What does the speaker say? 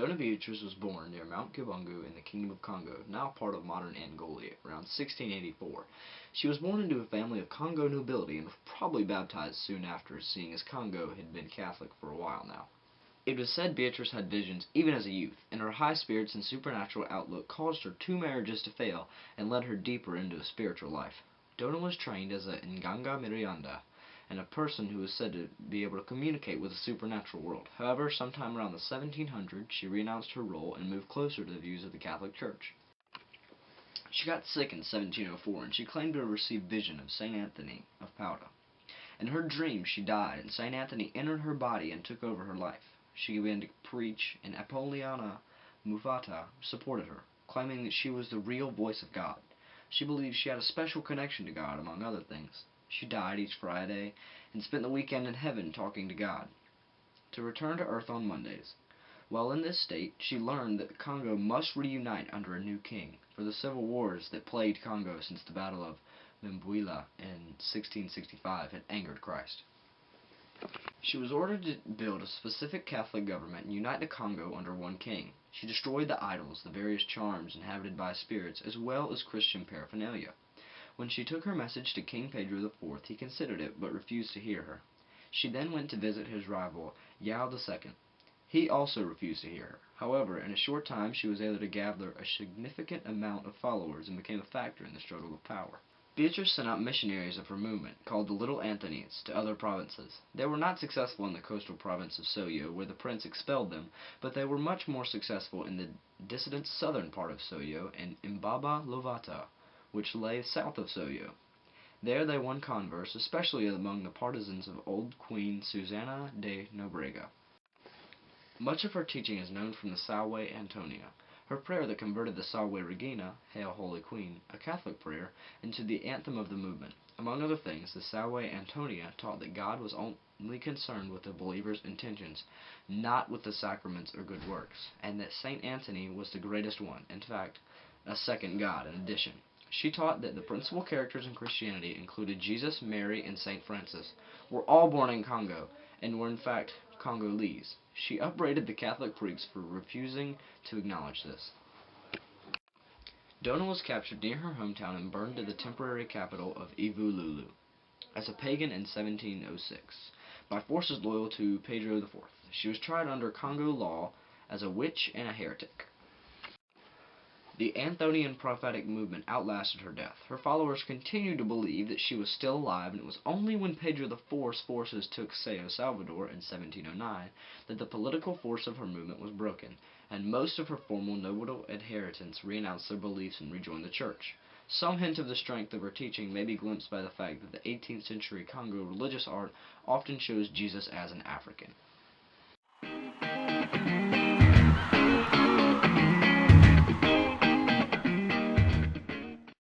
Dona Beatriz was born near Mount Kibungu in the Kingdom of Congo, now part of modern Angola, around 1684. She was born into a family of Congo nobility and was probably baptized soon after, seeing as Congo had been Catholic for a while now. It was said Beatrice had visions even as a youth, and her high spirits and supernatural outlook caused her two marriages to fail and led her deeper into a spiritual life. Dona was trained as a Nganga Mirianda, and a person who was said to be able to communicate with the supernatural world. However, sometime around the 1700s, she renounced her role and moved closer to the views of the Catholic Church. She got sick in 1704, and she claimed to have received vision of St. Anthony of Padua. In her dream, she died, and St. Anthony entered her body and took over her life. She began to preach, and Apolliana Mufata supported her, claiming that she was the real voice of God. She believed she had a special connection to God, among other things. She died each Friday and spent the weekend in heaven talking to God, to return to earth on Mondays. While in this state, she learned that Congo must reunite under a new king, for the civil wars that plagued Congo since the Battle of Mbwila in 1665 had angered Christ. She was ordered to build a specific Catholic government and unite the Congo under one king. She destroyed the idols, the various charms inhabited by spirits, as well as Christian paraphernalia. When she took her message to King Pedro IV, he considered it, but refused to hear her. She then went to visit his rival, Yao II. He also refused to hear her. However, in a short time she was able to gather a significant amount of followers and became a factor in the struggle of power. Beatrice sent out missionaries of her movement, called the Little Anthonies, to other provinces. They were not successful in the coastal province of Soyo, where the prince expelled them, but they were much more successful in the dissident southern part of Soyo and Imbaba Lovata, which lay south of Soyo. There they won converts, especially among the partisans of old Queen Susanna de Nobrega. Much of her teaching is known from the Salve Antonia, her prayer that converted the Salve Regina, Hail Holy Queen, a Catholic prayer, into the anthem of the movement. Among other things, the Salve Antonia taught that God was only concerned with the believer's intentions, not with the sacraments or good works, and that St. Anthony was the greatest one, in fact, a second God in addition. She taught that the principal characters in Christianity included Jesus, Mary, and St. Francis, were all born in Congo, and were in fact Congolese. She upbraided the Catholic priests for refusing to acknowledge this. Dona was captured near her hometown and burned to the temporary capital of Ivululu as a pagan in 1706 by forces loyal to Pedro IV. She was tried under Congo law as a witch and a heretic. The Anthonian prophetic movement outlasted her death. Her followers continued to believe that she was still alive, and it was only when Pedro IV's forces took Sao Salvador in 1709 that the political force of her movement was broken, and most of her former noble adherents renounced their beliefs and rejoined the church. Some hint of the strength of her teaching may be glimpsed by the fact that the 18th century Congo religious art often shows Jesus as an African.